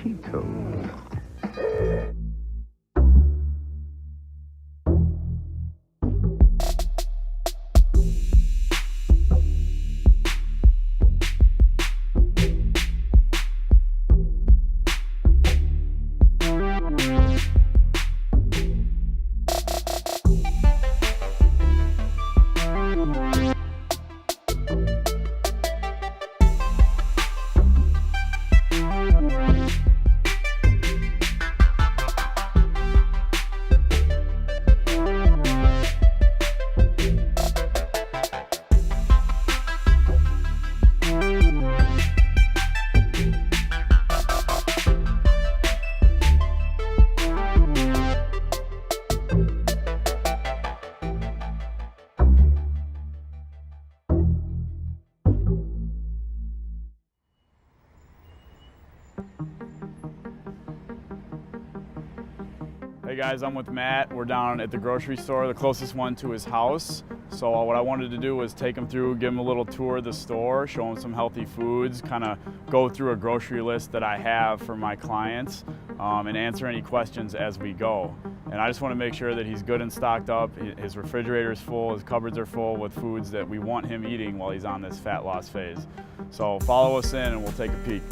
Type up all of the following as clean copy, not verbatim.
Cheetos. Hey guys, I'm with Matt. We're down at the grocery store, the closest one to his house. So what I wanted to do was take him through, give him a little tour of the store, show him some healthy foods, kind of go through a grocery list that I have for my clients, and answer any questions as we go. And I just want to make sure that he's good and stocked up. His refrigerator's full, his cupboards are full with foods that we want him eating while he's on this fat loss phase. So follow us in and we'll take a peek.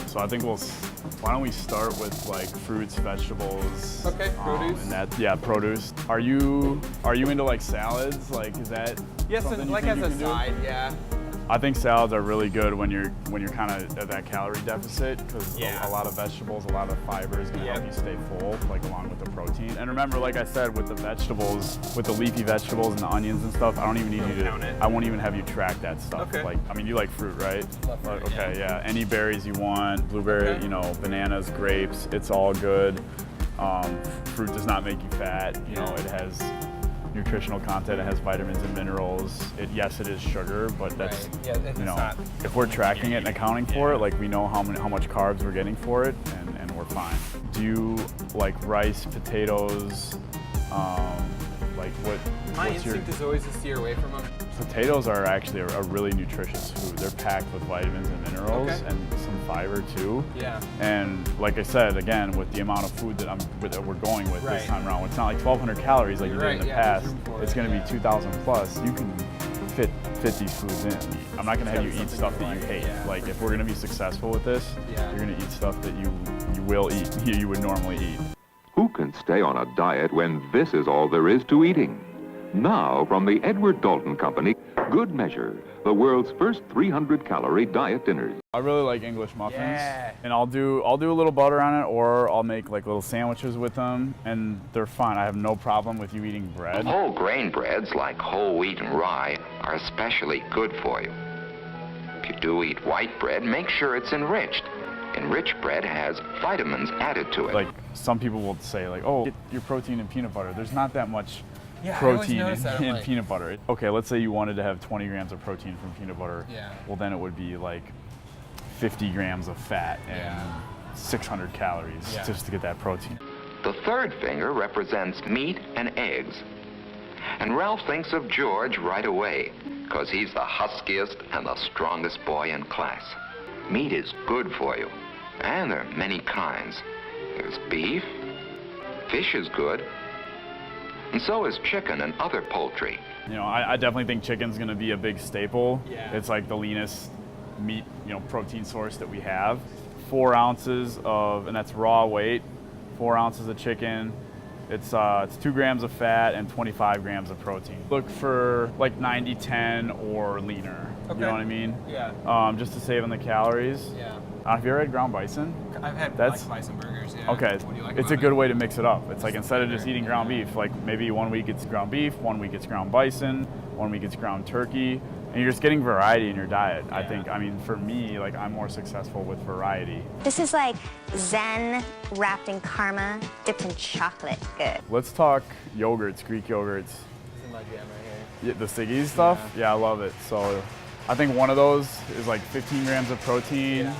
So I think why don't we start with like fruits, vegetables. Okay, produce. And produce. Are you into like salads? Like, is that yes, something like you as a can side, do? yeah. I think salads are really good when you're kind of at that calorie deficit, because Yeah. a lot of vegetables, a lot of fiber is going to help you stay full, like along with the protein. And remember, like I said, with the vegetables, with the leafy vegetables and the onions and stuff, I don't even need you to count it. I won't even have you track that stuff. Okay. Like, I mean, you like fruit, right? Love fruit, okay, yeah. Any berries you want, blueberry, Okay. you know, bananas, grapes, it's all good. Fruit does not make you fat. You know, it has nutritional content, it has vitamins and minerals. Yes, it is sugar, but that's, Right. Yeah, it's you know, not, if we're tracking it and accounting for it, like we know how much carbs we're getting for it, and we're fine. Do you like rice, potatoes, like My what's your... instinct is always to steer away from them. Potatoes are actually a really nutritious food. They're packed with vitamins and minerals Okay. and some fiber too. Yeah. And like I said, again, with the amount of food that we're going with Right. this time around, it's not like 1,200 calories like You're you did in right, the yeah, past. there's room for It's it, going to yeah. be 2,000 plus. You can fit these foods in. I'm not going to have you eat stuff that you hate. Yeah. Like if we're going to be successful with this, Yeah. you're going to eat stuff that you will eat, you would normally eat. Who can stay on a diet when this is all there is to eating? Now, from the Edward Dalton Company, Good Measure, the world's first 300-calorie diet dinners. I really like English muffins, Yeah. and I'll do a little butter on it, or I'll make like little sandwiches with them, and they're fine. I have no problem with you eating bread. Whole grain breads like whole wheat and rye are especially good for you. If you do eat white bread, make sure it's enriched. Enriched bread has vitamins added to it. Like some people will say like, oh, get your protein in peanut butter. There's not that much Yeah, I always protein notice that. I'm in like- peanut butter. Okay, let's say you wanted to have 20 grams of protein from peanut butter. Yeah. Well, then it would be like 50 grams of fat and Yeah. 600 calories Yeah. just to get that protein. The third finger represents meat and eggs. And Ralph thinks of George right away, because he's the huskiest and the strongest boy in class. Meat is good for you, and there are many kinds. There's beef, fish is good, and so is chicken and other poultry. You know, I definitely think chicken's gonna be a big staple. Yeah. It's like the leanest meat, you know, protein source that we have. 4 ounces of, and that's raw weight, 4 ounces of chicken. It's 2 grams of fat and 25 grams of protein. Look for like 90-10 or leaner. Okay. You know what I mean? Yeah. Just to save on the calories. Yeah. Have you ever had ground bison? I've had That's- like bison burgers, yeah. Okay, What do you like it's a about good it? way to mix it up. It's like instead of just eating ground beef, like maybe 1 week it's ground beef, 1 week it's ground bison, 1 week it's ground turkey, and you're just getting variety in your diet. I think, I mean, for me, like I'm more successful with variety. This is like Zen wrapped in karma, dipped in chocolate. Good. Let's talk yogurts, Greek yogurts. This is my jam right Yeah, the Siggy's stuff, yeah, I love it. So I think one of those is like 15 grams of protein. Yeah.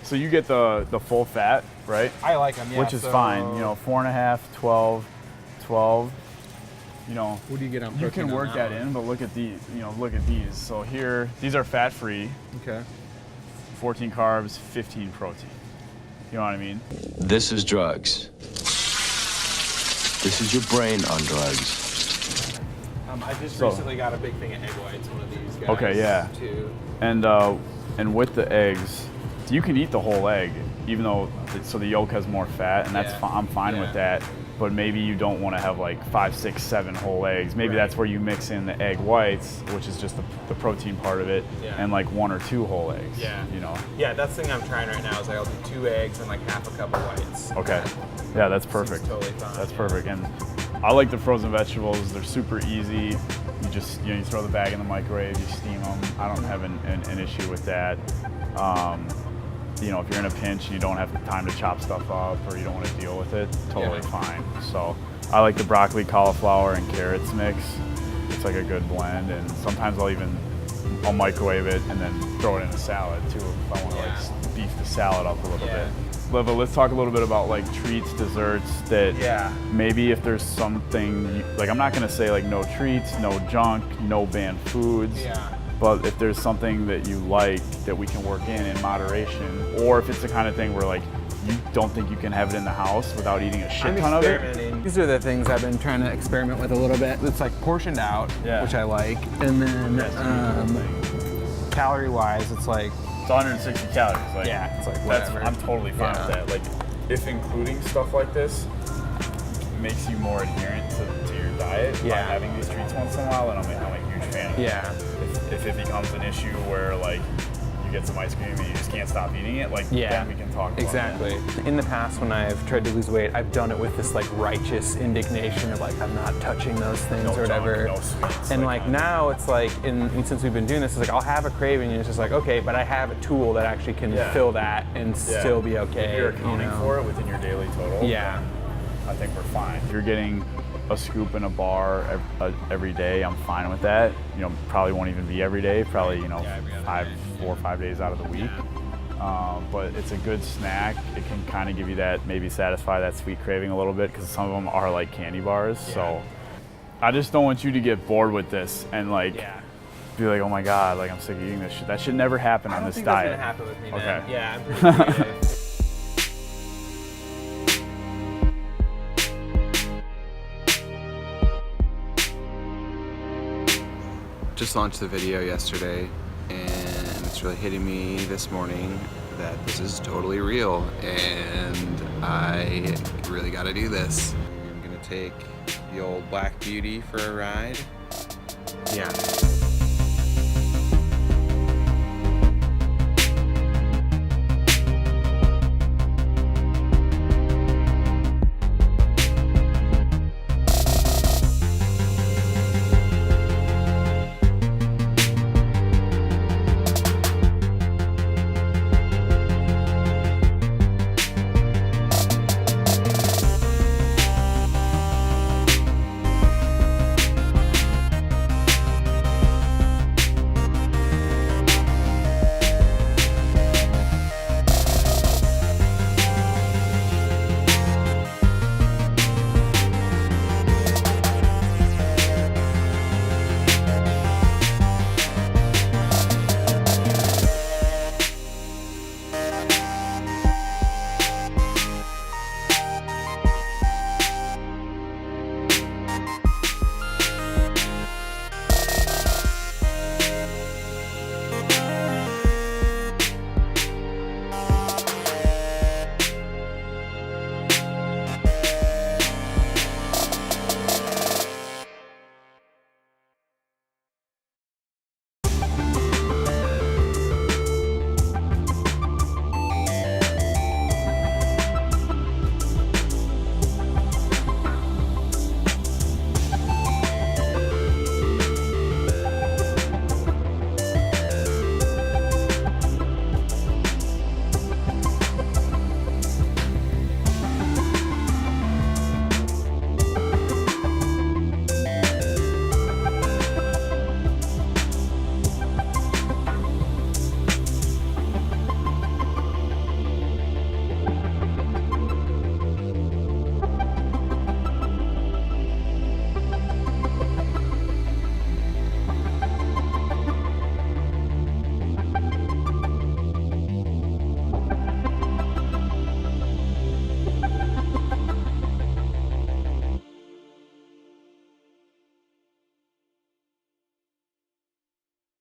So you get the full fat, right? here. I like them, yeah. Which is so fine, you know, 4.5, 12, you know. What do you get on You protein can on work that one? in, but look at these, you know, look at these. So here, these are fat-free. Okay. 14 carbs, 15 protein. You know what I mean? This is drugs. This is your brain on drugs. I just recently got a big thing of egg whites, one of these guys. Okay, yeah. Too. And with the eggs, you can eat the whole egg, even though so the yolk has more fat, and that's I'm fine with that. But maybe you don't want to have like 5, 6, 7 whole eggs. Maybe that's where you mix in the egg whites, which is just the protein part of it, and like 1 or 2 whole eggs. Yeah. You know. Yeah, that's the thing I'm trying right now is like I'll do 2 eggs and like half a cup of whites. Okay. Yeah, that's perfect. Seems totally fine. That's perfect. And I like the frozen vegetables. They're super easy. You just you throw the bag in the microwave, you steam them. I don't have an issue with that. You know, if you're in a pinch and you don't have time to chop stuff up or you don't want to deal with it, totally fine. So I like the broccoli, cauliflower, and carrots mix. It's like a good blend, and sometimes I'll microwave it and then throw it in a salad too if I want to like beef the salad up a little bit. Leva, let's talk a little bit about like treats, desserts that maybe if there's something, like I'm not gonna say like no treats, no junk, no banned foods. But if there's something that you like that we can work in moderation, or if it's the kind of thing where like you don't think you can have it in the house without eating a shit ton of it. These are the things I've been trying to experiment with a little bit. It's like portioned out, which I like, and then calorie-wise, it's like it's 160 calories. Like, it's like whatever. I'm totally fine with that. Like if including stuff like this makes you more adherent to your diet by having these treats once in a while, then I'm a huge fan of it. If it becomes an issue where like you get some ice cream and you just can't stop eating it, like then we can talk about exactly. In the past when I've tried to lose weight, I've done it with this like righteous indignation of like I'm not touching those things or whatever. No sweets, and like now it's like since we've been doing this, it's like I'll have a craving and it's just like okay, but I have a tool that actually can fill that and still be okay. If you're accounting for it within your daily total, I think we're fine. If you're getting a scoop in a bar every day, I'm fine with that. You know, probably won't even be every day, probably, 4 or 5 days out of the week. But it's a good snack. It can kind of give you that, maybe satisfy that sweet craving a little bit, because some of them are like candy bars. So I just don't want you to get bored with this and like be like, oh my God, like I'm sick of eating this shit. That should never happen on this diet. I don't think that's gonna happen with me, man. Okay. Yeah, I'm pretty creative. Just launched the video yesterday, and it's really hitting me this morning that this is totally real, and I really gotta do this. I'm gonna take the old Black Beauty for a ride. Yeah.